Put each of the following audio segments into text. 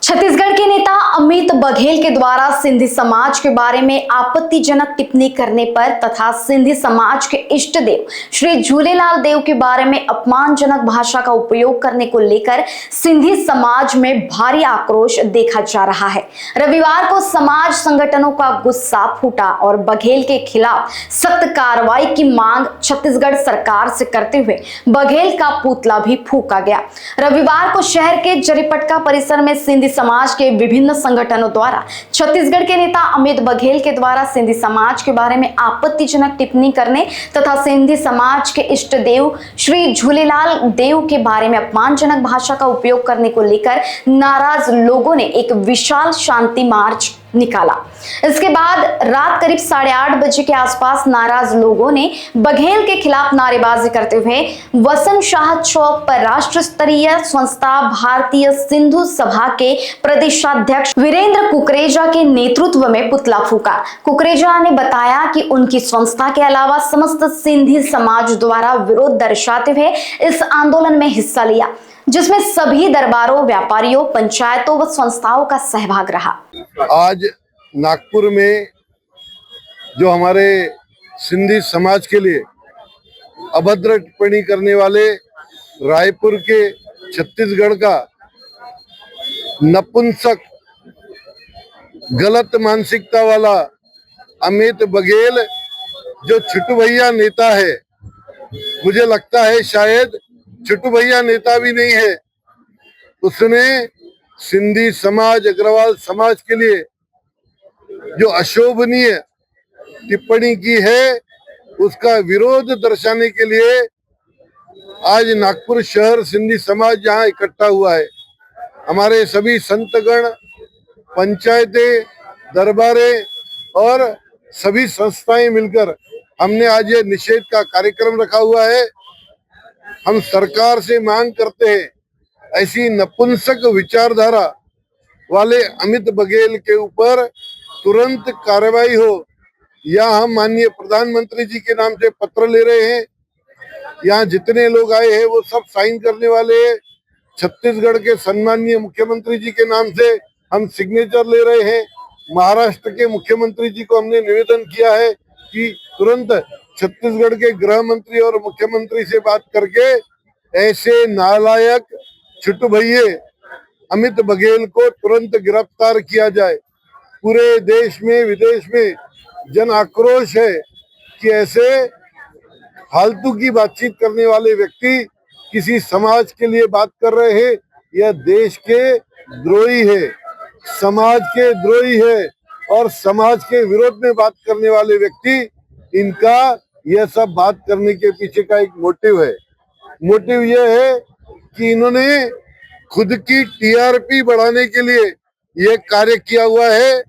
छत्तीसगढ़ के नेता अमित बघेल के द्वारा सिंधी समाज के बारे में आपत्तिजनक टिप्पणी करने पर तथा सिंधी समाज के इष्ट देव श्री झूलेलाल देव के बारे में अपमानजनक भाषा का उपयोग करने को लेकर सिंधी समाज में भारी आक्रोश देखा जा रहा है। रविवार को समाज संगठनों का गुस्सा फूटा और बघेल के खिलाफ सख्त कार्रवाई की मांग छत्तीसगढ़ सरकार से करते हुए बघेल का पुतला भी फूका गया। रविवार को शहर के जरीपटका परिसर में सिंधी समाज के विभिन्न संगठनों द्वारा छत्तीसगढ़ के नेता अमित बघेल के द्वारा सिंधी समाज के बारे में आपत्तिजनक टिप्पणी करने तथा सिंधी समाज के इष्ट देव श्री झूलेलाल देव के बारे में अपमानजनक भाषा का उपयोग करने को लेकर नाराज लोगों ने एक विशाल शांति मार्च निकाला। इसके बाद रात करीब 8:30 बजे के आसपास नाराज लोगों ने बघेल के खिलाफ नारेबाजी करते हुए वसंत शाह चौक पर राष्ट्र स्तरीय संस्था भारतीय सिंधु सभा के प्रदेशाध्यक्ष वीरेंद्र कुकरेजा के नेतृत्व में पुतला फूका। कुकरेजा ने बताया कि उनकी संस्था के अलावा समस्त सिंधी समाज द्वारा विरोध दर्शाते हुए इस आंदोलन में हिस्सा लिया, जिसमें सभी दरबारों, व्यापारियों, पंचायतों व संस्थाओं का सहभाग रहा। आज नागपुर में जो हमारे सिंधी समाज के लिए अभद्र टिप्पणी करने वाले रायपुर के छत्तीसगढ़ का नपुंसक गलत मानसिकता वाला अमित बघेल जो छोटू भैया नेता है, मुझे लगता है शायद छोटू भैया नेता भी नहीं है, उसने सिंधी समाज, अग्रवाल समाज के लिए जो अशोभनीय टिप्पणी की है, उसका विरोध दर्शाने के लिए आज नागपुर शहर सिंधी समाज जहां इकट्ठा हुआ है। हमारे सभी संतगण, पंचायतें, दरबारें और सभी संस्थाएं मिलकर हमने आज ये निषेध का कार्यक्रम रखा हुआ है। हम सरकार से मांग करते हैं, ऐसी नपुंसक विचारधारा वाले अमित बघेल के ऊपर तुरंत कार्रवाई हो, या हम माननीय प्रधानमंत्री जी के नाम से पत्र ले रहे हैं। यहाँ जितने लोग आए हैं वो सब साइन करने वाले हैं। छत्तीसगढ़ के सम्माननीय मुख्यमंत्री जी के नाम से हम सिग्नेचर ले रहे हैं। महाराष्ट्र के मुख्यमंत्री जी को हमने निवेदन किया है कि तुरंत छत्तीसगढ़ के गृह मंत्री और मुख्यमंत्री से बात करके ऐसे नालायक छोटू भैये अमित बघेल को तुरंत गिरफ्तार किया जाए। पूरे देश में, विदेश में जन आक्रोश है कि ऐसे फालतू की बातचीत करने वाले व्यक्ति किसी समाज के लिए बात कर रहे हैं। यह देश के द्रोही है, समाज के द्रोही है और समाज के विरोध में बात करने वाले व्यक्ति, इनका यह सब बात करने के पीछे का एक मोटिव है। मोटिव यह है कि इन्होंने खुद की टीआरपी बढ़ाने के लिए यह कार्य किया हुआ है।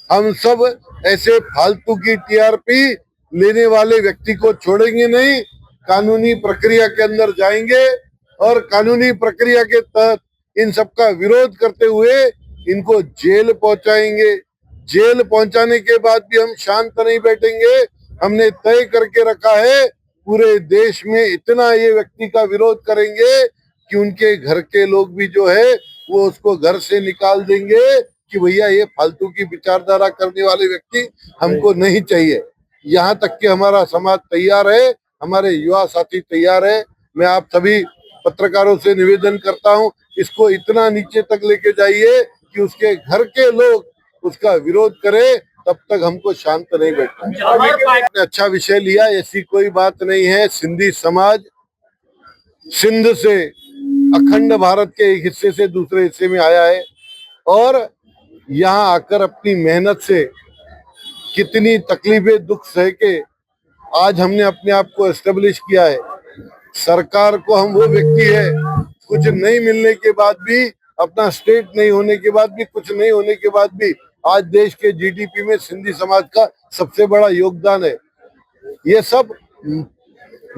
हम सब ऐसे फालतू की टीआरपी लेने वाले व्यक्ति को छोड़ेंगे नहीं, कानूनी प्रक्रिया के अंदर जाएंगे और कानूनी प्रक्रिया के तहत इन सब का विरोध करते हुए इनको जेल पहुंचाएंगे। जेल पहुंचाने के बाद भी हम शांत नहीं बैठेंगे। हमने तय करके रखा है, पूरे देश में इतना ये व्यक्ति का विरोध करेंगे कि उनके घर के लोग भी जो है वो उसको घर से निकाल देंगे कि भैया ये फालतू की विचारधारा करने वाले व्यक्ति हमको नहीं चाहिए। यहाँ तक कि हमारा समाज तैयार है, हमारे युवा साथी तैयार है। मैं आप सभी पत्रकारों से निवेदन करता हूँ, इसको इतना नीचे तक लेके जाइए कि उसके घर के लोग उसका विरोध करें, तब तक हमको शांत नहीं बैठना। अच्छा विषय लिया, ऐसी कोई बात नहीं है। सिंधी समाज सिंध से अखंड भारत के एक हिस्से से दूसरे हिस्से में आया है और यहाँ आकर अपनी मेहनत से कितनी तकलीफें, दुख सह के आज हमने अपने आप को एस्टेब्लिश किया है। सरकार को हम वो व्यक्ति है, कुछ नहीं मिलने के बाद भी, अपना स्टेट नहीं होने के बाद भी, कुछ नहीं होने के बाद भी आज देश के जीडीपी में सिंधी समाज का सबसे बड़ा योगदान है। ये सब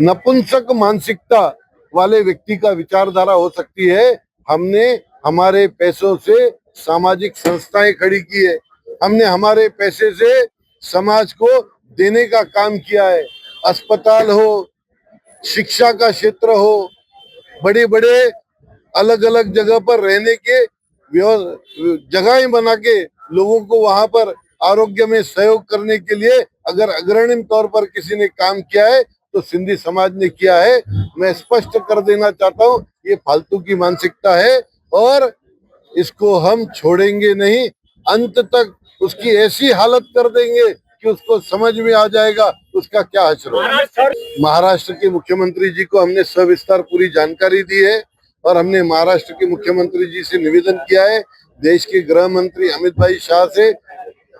नपुंसक मानसिकता वाले व्यक्ति का विचारधारा हो सकती है। हमने हमारे पैसों से सामाजिक संस्थाएं खड़ी की है, हमने हमारे पैसे से समाज को देने का काम किया है। अस्पताल हो, शिक्षा का क्षेत्र हो, बड़े बड़े अलग अलग जगह पर रहने के जगहें बना के लोगों को वहां पर आरोग्य में सहयोग करने के लिए अगर अग्रणीय तौर पर किसी ने काम किया है तो सिंधी समाज ने किया है। मैं स्पष्ट कर देना चाहता हूँ, ये फालतू की मानसिकता है और इसको हम छोड़ेंगे नहीं। अंत तक उसकी ऐसी हालत कर देंगे कि उसको समझ में आ जाएगा उसका क्या हश्र होगा। महाराष्ट्र के मुख्यमंत्री जी को हमने सविस्तार पूरी जानकारी दी है और हमने महाराष्ट्र के मुख्यमंत्री जी से निवेदन किया है, देश के गृह मंत्री अमित भाई शाह से,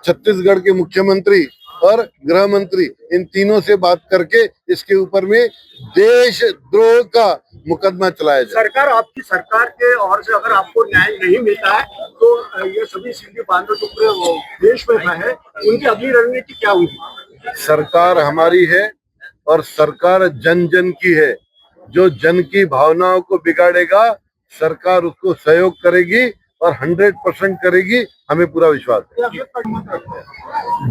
छत्तीसगढ़ के मुख्यमंत्री और गृह मंत्री, इन तीनों से बात करके इसके ऊपर में देशद्रोह का मुकदमा चलाया जाए। सरकार, आपकी सरकार के ओर से अगर आपको न्याय नहीं मिलता है तो ये सभी सिंधी बांधव जो पूरे देश में है, उनकी अगली रणनीति क्या होगी? सरकार हमारी है और सरकार जन जन की है। जो जन की भावनाओं को बिगाड़ेगा सरकार उसको सहयोग करेगी और 100% करेगी, हमें पूरा विश्वास है।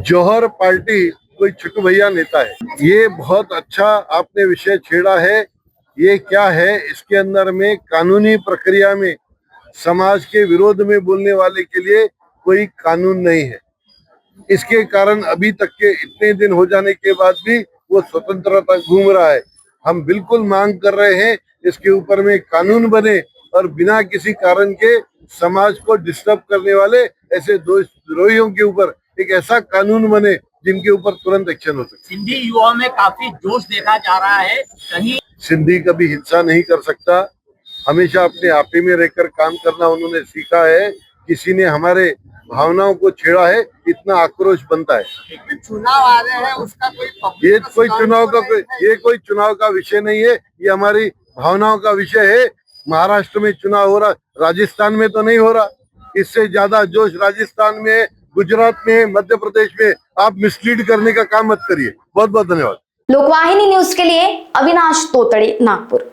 जौहर पार्टी कोई छोटू भैया नेता है। ये बहुत अच्छा आपने विषय छेड़ा है। ये क्या है, इसके अंदर में कानूनी प्रक्रिया में समाज के विरोध में बोलने वाले के लिए कोई कानून नहीं है। इसके कारण अभी तक के इतने दिन हो जाने के बाद भी वो स्वतंत्रता घूम रहा है। हम बिल्कुल मांग कर रहे हैं इसके ऊपर में कानून बने और बिना किसी कारण के समाज को डिस्टर्ब करने वाले ऐसे द्रोहियों के ऊपर एक ऐसा कानून बने जिनके ऊपर तुरंत एक्शन हो सके। सिंधी युवाओं में काफी जोश देखा जा रहा है। कहीं सिंधी कभी हिंसा नहीं कर सकता, हमेशा अपने आपे में रहकर काम करना उन्होंने सीखा है। किसी ने हमारे भावनाओं को छेड़ा है, इतना आक्रोश बनता है। चुनाव आ रहे हैं, उसका कोई ये कोई चुनाव का विषय नहीं है, ये हमारी भावनाओं का विषय है। महाराष्ट्र में चुनाव हो रहा, राजस्थान में तो नहीं हो रहा। इससे ज्यादा जोश राजस्थान में है, गुजरात में है, मध्य प्रदेश में। आप मिसलीड करने का काम मत करिए। बहुत बहुत धन्यवाद। लोकवाहिनी न्यूज के लिए अविनाश तोतड़े, नागपुर।